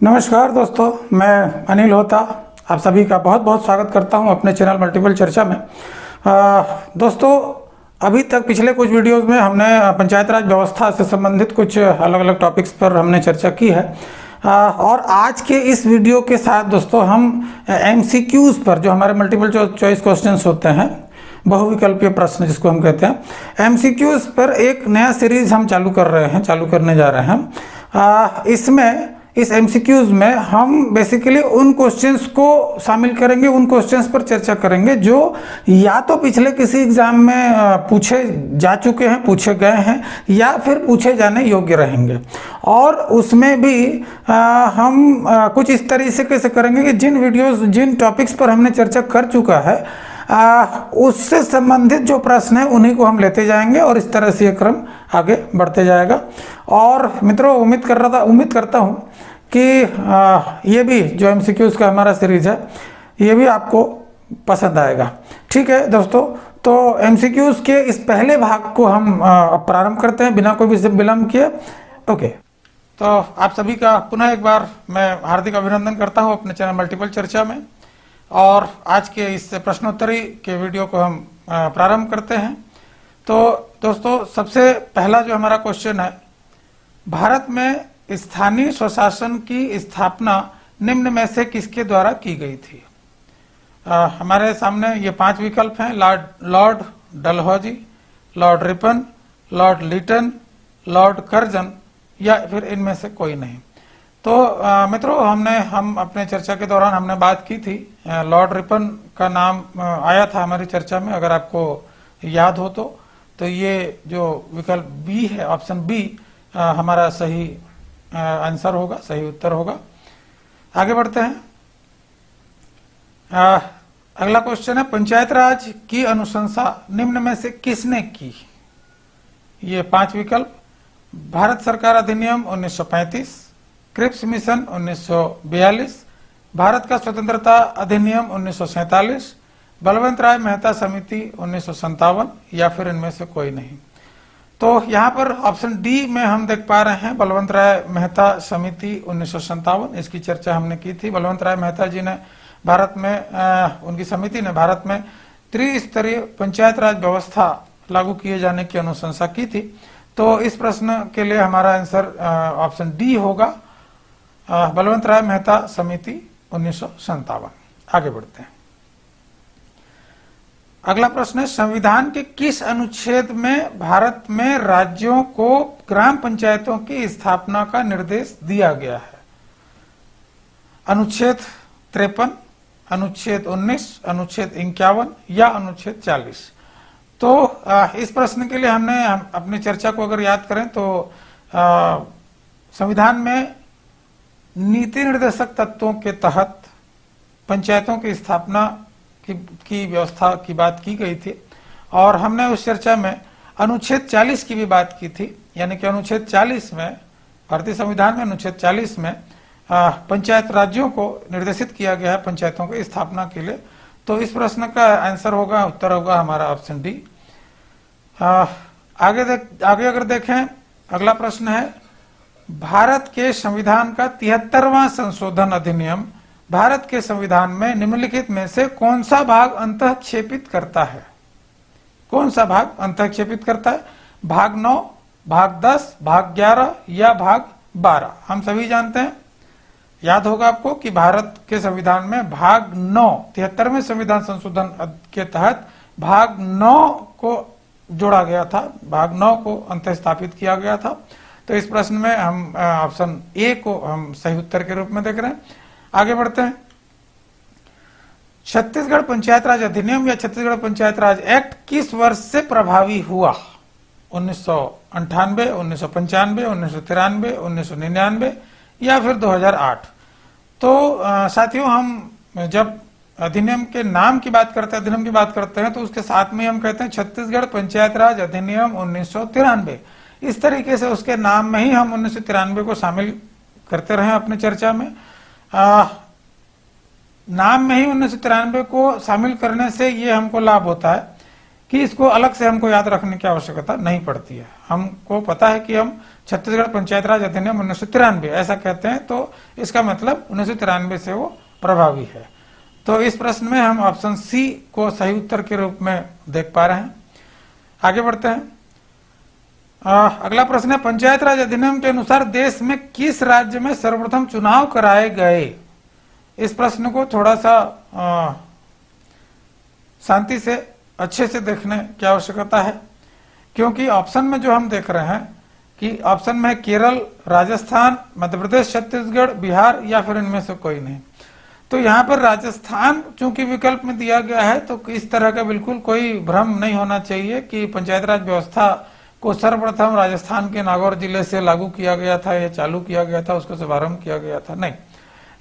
नमस्कार दोस्तों, मैं अनिल होता आप सभी का बहुत बहुत स्वागत करता हूं अपने चैनल मल्टीपल चर्चा में। दोस्तों, अभी तक पिछले कुछ वीडियोस में हमने पंचायत राज व्यवस्था से संबंधित कुछ अलग अलग टॉपिक्स पर हमने चर्चा की है। और आज के इस वीडियो के साथ दोस्तों हम एमसीक्यूज़ पर, जो हमारे मल्टीपल चॉइस क्वेश्चंस होते हैं, बहुविकल्पीय प्रश्न जिसको हम कहते हैं, एमसीक्यूज़ पर एक नया सीरीज हम चालू करने जा रहे हैं। इसमें इस एमसीक्यूज़ में हम बेसिकली उन क्वेश्चंस को शामिल करेंगे, उन क्वेश्चंस पर चर्चा करेंगे जो या तो पिछले किसी एग्जाम में पूछे जा चुके हैं, पूछे गए हैं, या फिर पूछे जाने योग्य रहेंगे। और उसमें भी हम कुछ इस तरीके से करेंगे कि जिन टॉपिक्स पर हमने चर्चा कर चुका है उससे संबंधित जो प्रश्न है उन्हीं को हम लेते जाएंगे और इस तरह से ये क्रम आगे बढ़ते जाएगा। और मित्रों, उम्मीद करता हूँ कि ये भी जो एमसीक्यूज़ का हमारा सीरीज है ये भी आपको पसंद आएगा। ठीक है दोस्तों, तो एमसीक्यूज़ के इस पहले भाग को हम प्रारंभ करते हैं बिना कोई भी विलंब किए। ओके, तो आप सभी का पुनः एक बार मैं हार्दिक अभिनंदन करता हूँ अपने चैनल मल्टीपल चर्चा में। और आज के इस प्रश्नोत्तरी के वीडियो को हम प्रारंभ करते हैं। तो दोस्तों, सबसे पहला जो हमारा क्वेश्चन है, भारत में स्थानीय स्वशासन की स्थापना निम्न में से किसके द्वारा की गई थी? हमारे सामने ये 5 विकल्प हैं: Lord Dalhousie, Lord Ripon, Lord Lytton, Lord Curzon, या फिर इनमें से कोई नहीं। तो मित्रों, हम अपने चर्चा के दौरान हमने बात की थी, लॉर्ड रिपन का नाम आया था हमारी चर्चा में, अगर आपको याद हो तो ये जो विकल्प बी है, ऑप्शन बी हमारा सही आंसर होगा, सही उत्तर होगा। आगे बढ़ते हैं। अगला क्वेश्चन है, पंचायत राज की अनुशंसा निम्न में से किसने की? ये 5 विकल्प: भारत सरकार अधिनियम 1935, क्रिप्स मिशन 1942, भारत का स्वतंत्रता अधिनियम 1947, बलवंत राय मेहता समिति 1957, या फिर इनमें से कोई नहीं। तो यहाँ पर ऑप्शन डी में हम देख पा रहे हैं बलवंत राय मेहता समिति 1957। इसकी चर्चा हमने की थी। बलवंत राय मेहता जी ने भारत में उनकी समिति ने भारत में त्रिस्तरीय पंचायत राज व्यवस्था लागू किए जाने की अनुशंसा की थी। तो इस प्रश्न के लिए हमारा आंसर ऑप्शन डी होगा, बलवंत राय मेहता समिति 1957। आगे बढ़ते हैं। अगला प्रश्न है, संविधान के किस अनुच्छेद में भारत में राज्यों को ग्राम पंचायतों की स्थापना का निर्देश दिया गया है? अनुच्छेद 53, अनुच्छेद 19, अनुच्छेद 51 या अनुच्छेद 40? तो इस प्रश्न के लिए हम अपनी चर्चा को अगर याद करें तो संविधान में नीति निर्देशक तत्वों के तहत पंचायतों की स्थापना की व्यवस्था की बात की गई थी। और हमने उस चर्चा में अनुच्छेद 40 की भी बात की थी, यानी कि अनुच्छेद 40 में, भारतीय संविधान में अनुच्छेद 40 में पंचायत राज्यों को निर्देशित किया गया है पंचायतों की स्थापना के लिए। तो इस प्रश्न का आंसर होगा, उत्तर होगा हमारा ऑप्शन डी। आगे अगर देखें, अगला प्रश्न है, भारत के संविधान का 73वां संशोधन अधिनियम भारत के संविधान में निम्नलिखित में से कौन सा भाग अंतःक्षेपित करता है? कौन सा भाग अंतःक्षेपित करता है? भाग 9, भाग 10, भाग 11 या भाग 12? हम सभी जानते हैं, याद होगा आपको, कि भारत के संविधान में भाग 9, 73वें संविधान संशोधन के तहत भाग 9 को जोड़ा गया था, भाग 9 को अंतःस्थापित किया गया था। तो इस प्रश्न में हम ऑप्शन ए को हम सही उत्तर के रूप में देख रहे हैं। आगे बढ़ते हैं। छत्तीसगढ़ पंचायत राज अधिनियम या छत्तीसगढ़ पंचायत राज एक्ट किस वर्ष से प्रभावी हुआ? 1998, 1995, 1993, 1999 या फिर 2008? तो साथियों, हम जब अधिनियम के नाम की बात करते हैं, अधिनियम की बात करते हैं, तो उसके साथ में हम कहते हैं छत्तीसगढ़ पंचायत राज अधिनियम 1993। इस तरीके से उसके नाम में ही हम 1993 को शामिल करते रहे अपनी चर्चा में। नाम में ही 1993 को शामिल करने से ये हमको लाभ होता है कि इसको अलग से हमको याद रखने की आवश्यकता नहीं पड़ती है। हमको पता है कि हम छत्तीसगढ़ पंचायत राज अधिनियम 1993 ऐसा कहते हैं, तो इसका मतलब 1993 से वो प्रभावी है। तो इस प्रश्न में हम ऑप्शन सी को सही उत्तर के रूप में देख पा रहे हैं। आगे बढ़ते हैं। अगला प्रश्न है, पंचायत राज अधिनियम के अनुसार देश में किस राज्य में सर्वप्रथम चुनाव कराए गए? इस प्रश्न को थोड़ा सा शांति से अच्छे से देखने की आवश्यकता है, क्योंकि ऑप्शन में जो हम देख रहे हैं कि ऑप्शन में केरल, राजस्थान, मध्य प्रदेश, छत्तीसगढ़, बिहार या फिर इनमें से कोई नहीं। तो यहाँ पर राजस्थान चूंकि विकल्प में दिया गया है, तो इस तरह का बिल्कुल कोई भ्रम नहीं होना चाहिए कि पंचायत राज व्यवस्था को सर्वप्रथम राजस्थान के नागौर जिले से लागू किया गया था या चालू किया गया था, उसको शुभारंभ किया गया था। नहीं,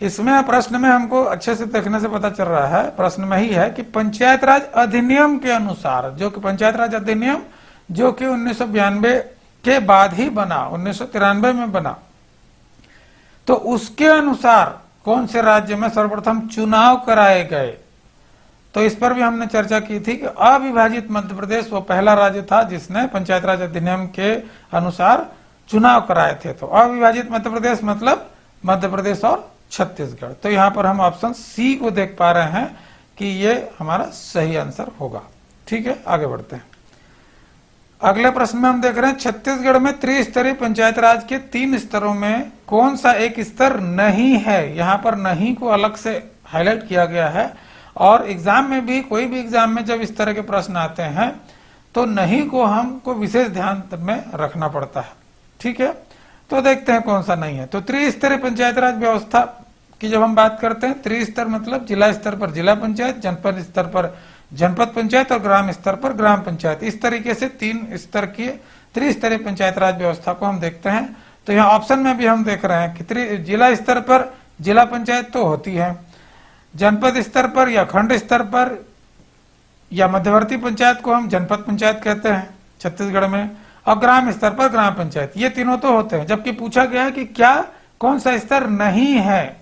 इसमें प्रश्न में हमको अच्छे से देखने से पता चल रहा है, प्रश्न में ही है कि पंचायत राज अधिनियम के अनुसार, जो कि पंचायत राज अधिनियम जो कि 1992 के बाद ही बना, 1993 में बना, तो उसके अनुसार कौन से राज्य में सर्वप्रथम चुनाव कराए गए? तो इस पर भी हमने चर्चा की थी कि अविभाजित मध्य प्रदेश वो पहला राज्य था जिसने पंचायत राज अधिनियम के अनुसार चुनाव कराए थे। तो अविभाजित मध्य प्रदेश मतलब मध्य प्रदेश और छत्तीसगढ़। तो यहाँ पर हम ऑप्शन सी को देख पा रहे हैं कि ये हमारा सही आंसर होगा। ठीक है, आगे बढ़ते हैं। अगले प्रश्न में हम देख रहे हैं, छत्तीसगढ़ में त्रिस्तरीय पंचायत राज के 3 स्तरों में कौन सा एक स्तर नहीं है? यहाँ पर नहीं को अलग से हाईलाइट किया गया है, और एग्जाम में भी, कोई भी एग्जाम में जब इस तरह के प्रश्न आते हैं तो नहीं को हमको विशेष ध्यान में रखना पड़ता है। ठीक है, तो देखते हैं कौन सा नहीं है। तो त्रिस्तरीय पंचायत राज व्यवस्था की जब हम बात करते हैं, त्रिस्तर मतलब जिला स्तर पर जिला पंचायत, जनपद स्तर पर जनपद पंचायत और ग्राम स्तर पर ग्राम पंचायत, इस तरीके से 3 स्तर की त्रिस्तरीय पंचायत राज व्यवस्था को हम देखते हैं। तो यहाँ ऑप्शन में भी हम देख रहे हैं कि जिला स्तर पर जिला पंचायत तो होती है, जनपद स्तर पर या खंड स्तर पर या मध्यवर्ती पंचायत को हम जनपद पंचायत कहते हैं छत्तीसगढ़ में, और ग्राम स्तर पर ग्राम पंचायत, ये तीनों तो होते हैं। जबकि पूछा गया है कि क्या कौन सा स्तर नहीं है,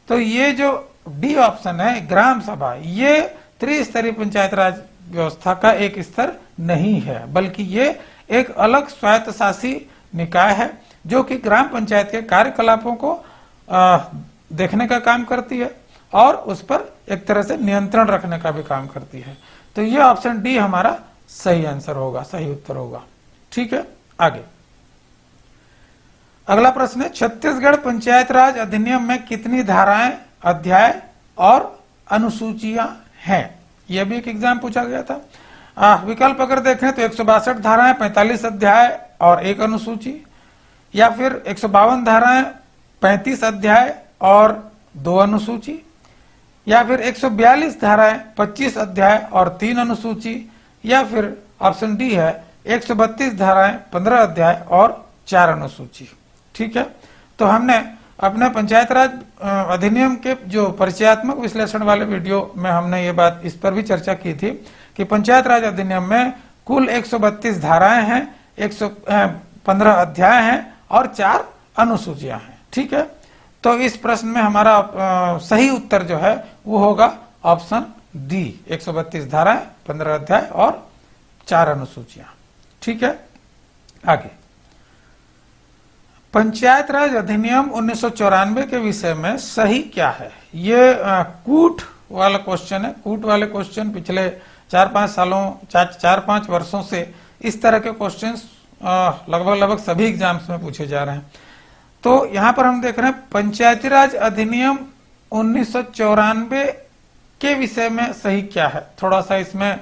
तो ये जो डी ऑप्शन है ग्राम सभा, ये त्रिस्तरीय पंचायत राज व्यवस्था का एक स्तर नहीं है, बल्कि ये एक अलग स्वायत्तशासी निकाय है जो कि ग्राम पंचायत के कार्यकलापों को देखने का काम करती है और उस पर एक तरह से नियंत्रण रखने का भी काम करती है। तो ये ऑप्शन डी हमारा सही आंसर होगा, सही उत्तर होगा। ठीक है, आगे अगला प्रश्न है, छत्तीसगढ़ पंचायत राज अधिनियम में कितनी धाराएं, अध्याय और अनुसूचियां हैं? यह भी एक एग्जाम पूछा गया था। विकल्प अगर देखें तो 162 धाराएं, 45 अध्याय और 1 अनुसूची, या फिर 152 धाराएं, 35 अध्याय और 2 अनुसूची, या फिर 142 धाराएं, 25 अध्याय और 3 अनुसूची, या फिर ऑप्शन डी है 132 धाराएं, 15 अध्याय और 4 अनुसूची। ठीक है, तो हमने अपने पंचायत राज अधिनियम के जो परिचयात्मक विश्लेषण वाले वीडियो में हमने ये बात इस पर भी चर्चा की थी कि पंचायत राज अधिनियम में कुल 132 धाराएं हैं, 115 अध्याय हैं और 4 अनुसूचियां हैं। ठीक है, तो इस प्रश्न में हमारा सही उत्तर जो है वो होगा ऑप्शन डी, 132 धाराएं, 15 अध्याय और 4 अनुसूचियां। ठीक है, आगे पंचायत राज अधिनियम 1994 के विषय में सही क्या है? ये कूट वाला क्वेश्चन है। कूट वाले क्वेश्चन पिछले 4-5 सालों 4-5 वर्षों से इस तरह के क्वेश्चंस लगभग सभी एग्जाम्स में पूछे जा रहे हैं। तो यहाँ पर हम देख रहे हैं पंचायती राज अधिनियम 1994 के विषय में सही क्या है। थोड़ा सा इसमें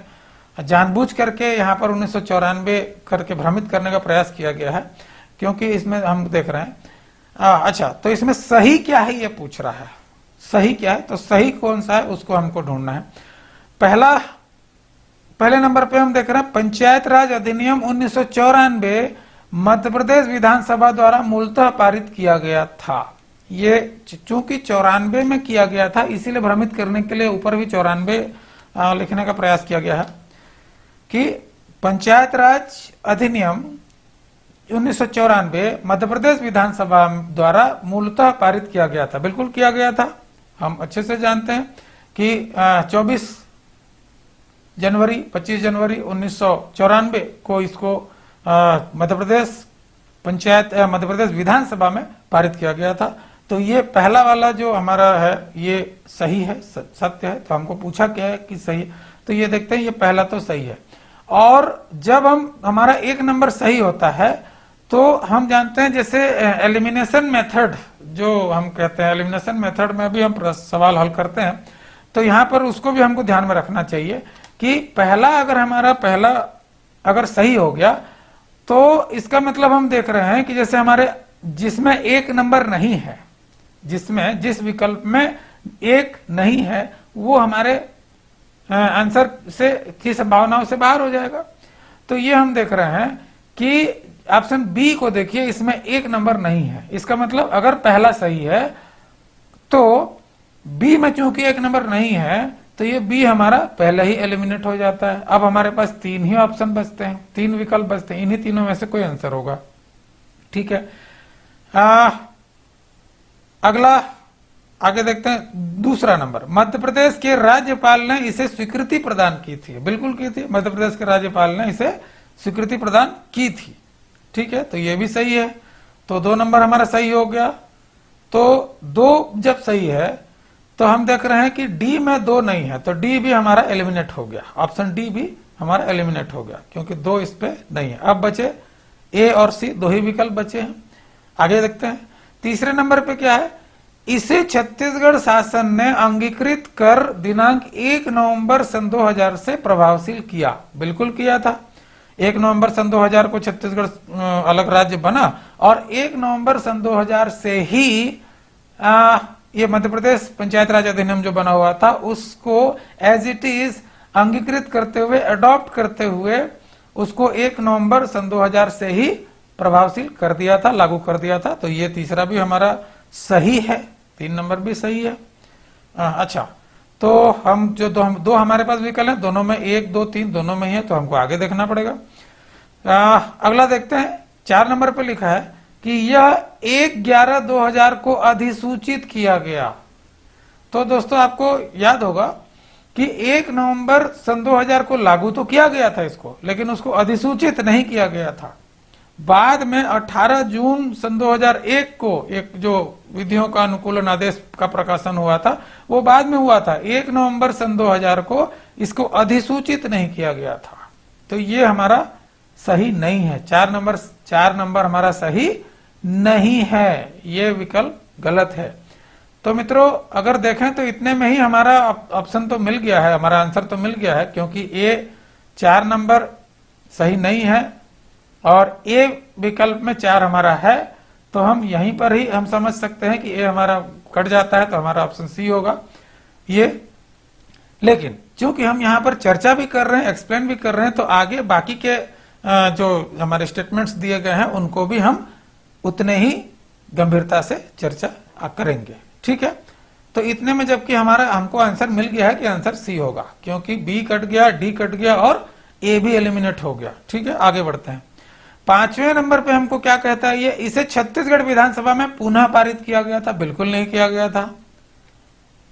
जानबूझ करके यहाँ पर 1994 करके भ्रमित करने का प्रयास किया गया है, क्योंकि इसमें हम देख रहे हैं अच्छा, तो इसमें सही क्या है ये पूछ रहा है। सही क्या है, तो सही कौन सा है उसको हमको ढूंढना है। पहले नंबर पे हम देख रहे हैं पंचायत राज अधिनियम 1994 मध्य प्रदेश विधानसभा द्वारा मूलतः पारित किया गया था। ये चूंकि 94 में किया गया था, इसीलिए भ्रमित करने के लिए ऊपर भी 94 लिखने का प्रयास किया गया है कि पंचायत राज अधिनियम 1994 मध्य प्रदेश विधानसभा द्वारा मूलतः पारित किया गया था। बिल्कुल किया गया था, हम अच्छे से जानते हैं कि 24 जनवरी 25 जनवरी 1994 को इसको मध्य प्रदेश मध्य प्रदेश विधानसभा में पारित किया गया था। तो ये पहला वाला जो हमारा है ये सही है, सत्य है। तो हमको पूछा क्या है कि सही, तो ये देखते हैं ये पहला तो सही है। और जब हमारा एक नंबर सही होता है तो हम जानते हैं जैसे एलिमिनेशन मेथड जो हम कहते हैं, एलिमिनेशन मेथड में भी हम सवाल हल करते हैं, तो यहाँ पर उसको भी हमको ध्यान में रखना चाहिए कि पहला अगर सही हो गया तो इसका मतलब हम देख रहे हैं कि जैसे हमारे जिसमें एक नंबर नहीं है, जिस विकल्प में एक नहीं है वो हमारे आंसर से की संभावनाओं से बाहर हो जाएगा। तो ये हम देख रहे हैं कि ऑप्शन बी को देखिए, इसमें एक नंबर नहीं है। इसका मतलब अगर पहला सही है तो बी में चूंकि एक नंबर नहीं है तो ये बी हमारा पहले ही एलिमिनेट हो जाता है। अब हमारे पास 3 ही ऑप्शन बचते हैं, 3 विकल्प बचते हैं, इन्हीं तीनों में से कोई आंसर होगा। ठीक है, अगला आगे देखते हैं। दूसरा नंबर, मध्य प्रदेश के राज्यपाल ने इसे स्वीकृति प्रदान की थी। बिल्कुल की थी, मध्य प्रदेश के राज्यपाल ने इसे स्वीकृति प्रदान की थी। ठीक है, तो ये भी सही है। तो 2 नंबर हमारा सही हो गया। तो 2 जब सही है तो हम देख रहे हैं कि डी में 2 नहीं है, तो डी भी हमारा एलिमिनेट हो गया। ऑप्शन डी भी हमारा एलिमिनेट हो गया क्योंकि 2 इस पे नहीं है। अब बचे ए और सी, 2 ही विकल्प बचे हैं। आगे देखते हैं। तीसरे नंबर पे क्या है, इसे छत्तीसगढ़ शासन ने अंगीकृत कर दिनांक 1 नवंबर सन 2000 से प्रभावशील किया। बिल्कुल किया था। 1 नवंबर सन 2000 को छत्तीसगढ़ अलग राज्य बना और 1 नवंबर सन 2000 से ही ये मध्य प्रदेश पंचायत राज अधिनियम जो बना हुआ था उसको एज इट इज अंगीकृत करते हुए, अडॉप्ट करते हुए उसको 1 नवंबर सन 2000 से ही प्रभावशील कर दिया था, लागू कर दिया था। तो ये तीसरा भी हमारा सही है, 3 नंबर भी सही है। अच्छा, तो हम जो दो हमारे पास विकल्प हैं, दोनों में 1 2 3 दोनों में ही है, तो हमको आगे देखना पड़ेगा। अगला देखते हैं। 4 नंबर पे लिखा है कि यह 1/11/2000 को अधिसूचित किया गया। तो दोस्तों आपको याद होगा कि 1 नवंबर सन 2000 को लागू तो किया गया था इसको, लेकिन उसको अधिसूचित नहीं किया गया था। बाद में 18 जून सन 2001 को एक जो विधियों का अनुकूलन आदेश का प्रकाशन हुआ था वो बाद में हुआ था। 1 नवंबर सन 2000 को इसको अधिसूचित नहीं किया गया था। तो ये हमारा सही नहीं है। 4 नंबर हमारा सही नहीं है, ये विकल्प गलत है। तो मित्रों अगर देखें तो इतने में ही हमारा ऑप्शन तो मिल गया है, हमारा आंसर तो मिल गया है, क्योंकि ए 4 नंबर सही नहीं है और ए विकल्प में 4 हमारा है। तो हम यहीं पर ही हम समझ सकते हैं कि ए हमारा कट जाता है, तो हमारा ऑप्शन सी होगा ये। लेकिन चूंकि हम यहाँ पर चर्चा भी कर रहे हैं, एक्सप्लेन भी कर रहे हैं, तो आगे बाकी के जो हमारे स्टेटमेंट्स दिए गए हैं उनको भी हम उतने ही गंभीरता से चर्चा करेंगे। ठीक है, तो इतने में जबकि हमको आंसर मिल गया है कि आंसर सी होगा, क्योंकि बी कट गया, डी कट गया और ए भी एलिमिनेट हो गया। ठीक है, आगे बढ़ते हैं। 5वें नंबर पे हमको क्या कहता है ये, इसे छत्तीसगढ़ विधानसभा में पुनः पारित किया गया था। बिल्कुल नहीं किया गया था।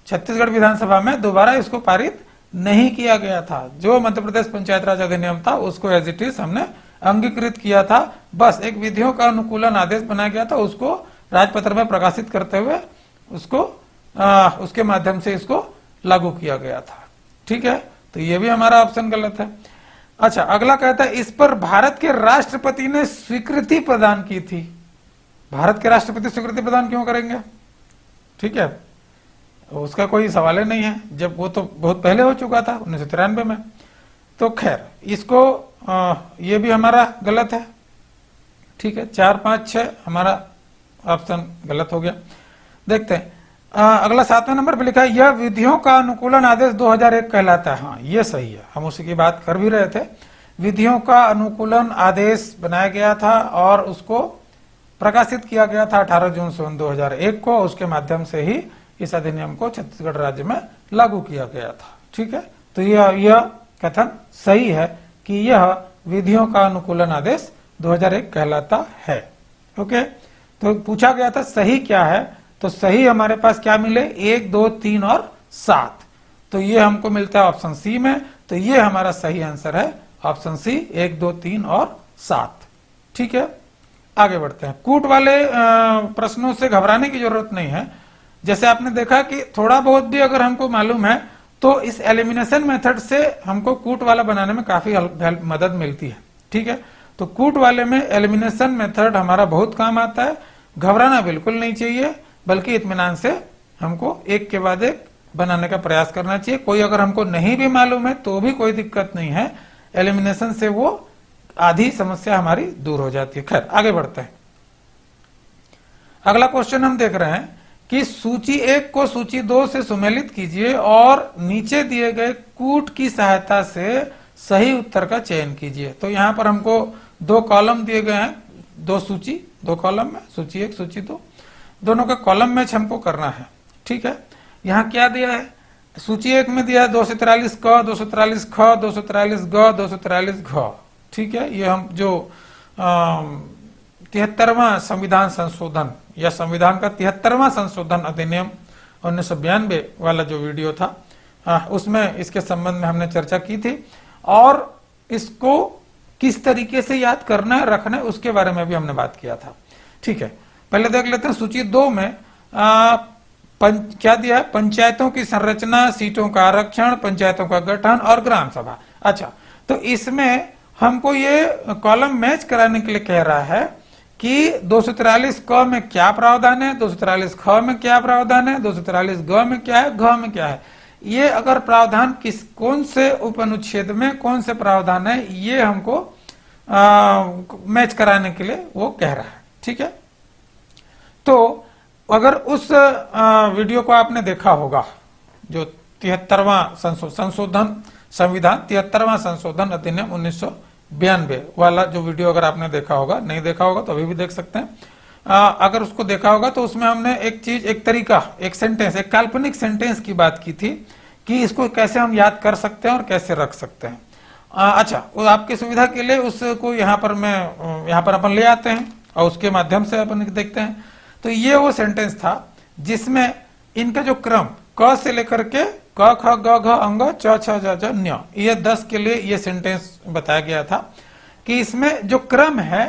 छत्तीसगढ़ विधानसभा में दोबारा इसको पारित नहीं किया गया था। जो मध्य प्रदेश पंचायत राज अधिनियम था उसको एज इट इज हमने अंगीकृत किया था। बस एक विधियों का अनुकूलन आदेश बनाया गया था, उसको राजपत्र में प्रकाशित करते हुए उसको उसके माध्यम से इसको लागू किया गया था। ठीक है, तो ये भी हमारा ऑप्शन गलत है। अच्छा, अगला कहता है इस पर भारत के राष्ट्रपति ने स्वीकृति प्रदान की थी। भारत के राष्ट्रपति स्वीकृति प्रदान क्यों करेंगे? ठीक है, उसका कोई सवाल ही नहीं है, जब वो तो बहुत पहले हो चुका था 1993 में। तो खैर इसको ये भी हमारा गलत है। ठीक है, 4 5 6 हमारा ऑप्शन गलत हो गया। देखते हैं अगला 7वें नंबर पे लिखा है यह विधियों का अनुकूलन आदेश 2001 कहलाता है। हाँ, ये सही है, हम उसी की बात कर भी रहे थे। विधियों का अनुकूलन आदेश बनाया गया था और उसको प्रकाशित किया गया था 18 जून सन 2001 को। उसके माध्यम से ही इस अधिनियम को छत्तीसगढ़ राज्य में लागू किया गया था। ठीक है, तो यह कथन सही है कि यह विधियों का अनुकूलन आदेश 2001 कहलाता है। ओके, तो पूछा गया था सही क्या है, तो सही हमारे पास क्या मिले, 1 2 3 और 7। तो ये हमको मिलता है ऑप्शन सी में। तो ये हमारा सही आंसर है ऑप्शन सी, 1, 2, 3 और 7। ठीक है, आगे बढ़ते हैं। कूट वाले प्रश्नों से घबराने की जरूरत नहीं है। जैसे आपने देखा कि थोड़ा बहुत भी अगर हमको मालूम है तो इस एलिमिनेशन मेथड से हमको कूट वाला बनाने में काफी मदद मिलती है। ठीक है, तो कूट वाले में एलिमिनेशन मेथड हमारा बहुत काम आता है। घबराना बिल्कुल नहीं चाहिए, बल्कि इत्मीनान से हमको एक के बाद एक बनाने का प्रयास करना चाहिए। कोई अगर हमको नहीं भी मालूम है तो भी कोई दिक्कत नहीं है, एलिमिनेशन से वो आधी समस्या हमारी दूर हो जाती है। खैर, आगे बढ़ते हैं। अगला क्वेश्चन हम देख रहे हैं कि सूची 1 को सूची 2 से सुमेलित कीजिए और नीचे दिए गए कूट की सहायता से सही उत्तर का चयन कीजिए। तो यहां पर हमको 2 कॉलम दिए गए हैं, 2 सूची, 2 कॉलम में, सूची 1 सूची 2, दोनों का कॉलम मैच हमको करना है। ठीक है, यहाँ क्या दिया है? सूची 1 में दिया है 243 क, 243 ख, 243 ग, 243 घ। ठीक है, ये हम जो 73वां संविधान संशोधन या संविधान का 73वां संशोधन अधिनियम 1992 वाला जो वीडियो था उसमें इसके संबंध में हमने चर्चा की थी, और इसको किस तरीके से याद करना है, रखना है, उसके बारे में भी हमने बात किया था। ठीक है, पहले देख लेते हैं सूची 2 में क्या दिया है? पंचायतों की संरचना, सीटों का आरक्षण, पंचायतों का गठन और ग्राम सभा। अच्छा, तो इसमें हमको ये कॉलम मैच कराने के लिए कह रहा है कि 243 क में क्या प्रावधान है, 243 ख में क्या प्रावधान है, 243 ग में क्या है, घ में क्या है। ये अगर प्रावधान कौन से उपअनुच्छेद में कौन से प्रावधान है, ये हमको मैच कराने के लिए वो कह रहा है। ठीक है, तो अगर उस वीडियो को आपने देखा होगा जो 73वां संशोधन संविधान 73वां संशोधन अधिनियम 1992 वाला जो वीडियो अगर आपने देखा होगा, नहीं देखा होगा तो अभी भी देख सकते हैं। अगर उसको देखा होगा तो उसमें हमने एक चीज, एक तरीका, एक सेंटेंस, एक काल्पनिक सेंटेंस की बात की थी कि इसको कैसे हम याद कर सकते हैं और कैसे रख सकते हैं। अच्छा, वो आपकी सुविधा के लिए उसको यहाँ पर अपन ले आते हैं और उसके माध्यम से अपन देखते हैं। तो ये वो सेंटेंस था जिसमें इनका जो क्रम क से लेकर के क ख ग घ अंग च छ ज ज न्य, ये 10 के लिए ये सेंटेंस बताया गया था कि इसमें जो क्रम है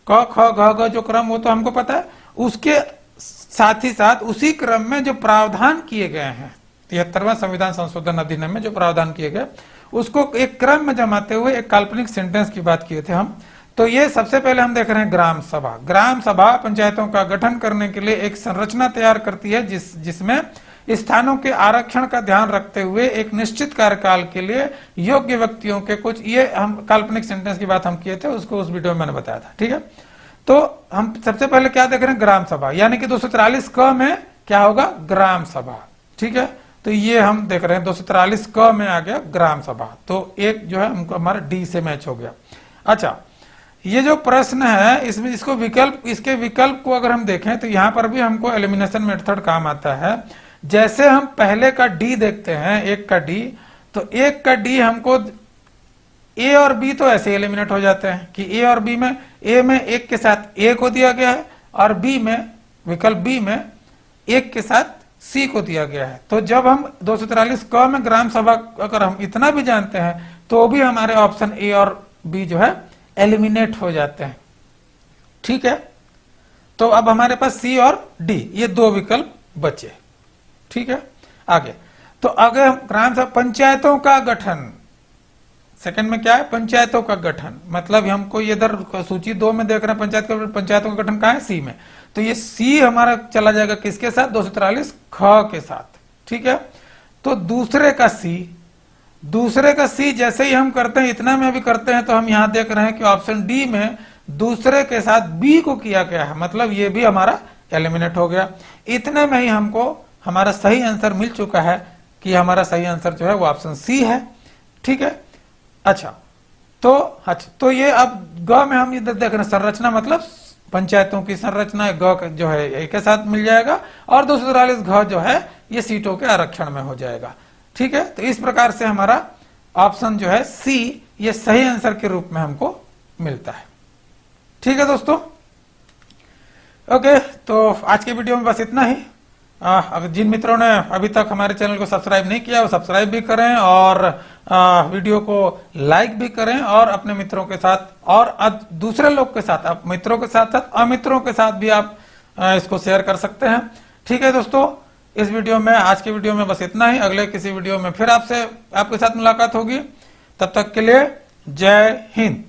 क ख ग घ जो क्रम वो तो हमको पता है, उसके साथ ही साथ उसी क्रम में जो प्रावधान किए गए हैं 73वां संविधान संशोधन अधिनियम में जो प्रावधान किए गए उसको एक क्रम में जमाते हुए एक काल्पनिक सेंटेंस की बात किए थे हम। तो ये सबसे पहले हम देख रहे हैं ग्राम सभा। ग्राम सभा पंचायतों का गठन करने के लिए एक संरचना तैयार करती है जिसमें स्थानों के आरक्षण का ध्यान रखते हुए एक निश्चित कार्यकाल के लिए योग्य व्यक्तियों के कुछ, ये हम काल्पनिक सेंटेंस की बात हम किए थे, उसको उस वीडियो में मैंने बताया था। ठीक है, तो हम सबसे पहले क्या देख रहे हैं? ग्राम सभा, यानी कि 243 क में क्या होगा? ग्राम सभा। ठीक है, तो ये हम देख रहे हैं 243 क में आ गया ग्राम सभा, तो एक जो है हमको हमारा डी से मैच हो गया। अच्छा, ये जो प्रश्न है इसमें इसके विकल्प को अगर हम देखें तो यहाँ पर भी हमको एलिमिनेशन मेथड काम आता है। जैसे हम पहले का डी देखते हैं, 1 का डी, तो 1 का डी हमको ए और बी तो ऐसे एलिमिनेट हो जाते हैं कि ए और बी में, ए में 1 के साथ ए को दिया गया है और बी में, विकल्प बी में 1 के साथ सी को दिया गया है। तो जब हम 243 क में ग्राम सभा अगर हम इतना भी जानते हैं तो भी हमारे ऑप्शन ए और बी जो है एलिमिनेट हो जाते हैं। ठीक है, तो अब हमारे पास सी और डी ये 2 विकल्प बचे। ठीक है, आगे तो आगे हम ग्राम सभा पंचायतों का गठन, सेकंड में क्या है? पंचायतों का गठन, मतलब हमको ये इधर सूची 2 में देख रहे हैं पंचायतों का गठन कहाँ है? सी में, तो ये सी हमारा चला जाएगा किसके साथ? 243 ख के साथ। ठीक है, तो दूसरे का सी जैसे ही हम करते हैं, इतना में भी करते हैं, तो हम यहां देख रहे हैं कि ऑप्शन डी में दूसरे के साथ बी को किया गया है, मतलब ये भी हमारा एलिमिनेट हो गया। इतने में ही हमको हमारा सही आंसर मिल चुका है कि हमारा सही आंसर जो है वो ऑप्शन सी है। ठीक है, अच्छा, तो ये अब ग में हम इधर देख रहे हैं संरचना, मतलब पंचायतों की संरचना ग जो है एक के साथ मिल जाएगा और 243 घ जो है ये सीटों के आरक्षण में हो जाएगा। ठीक है, तो इस प्रकार से हमारा ऑप्शन जो है सी ये सही आंसर के रूप में हमको मिलता है। ठीक है दोस्तों, ओके, तो आज के वीडियो में बस इतना ही। अगर जिन मित्रों ने अभी तक हमारे चैनल को सब्सक्राइब नहीं किया वो सब्सक्राइब भी करें और वीडियो को लाइक भी करें और अपने मित्रों के साथ और दूसरे लोग के साथ, आप मित्रों के साथ साथ अमित्रों के साथ भी आप इसको शेयर कर सकते हैं। ठीक है दोस्तों, इस वीडियो में, आज की वीडियो में बस इतना ही। अगले किसी वीडियो में फिर आपके साथ मुलाकात होगी। तब तक के लिए जय हिंद।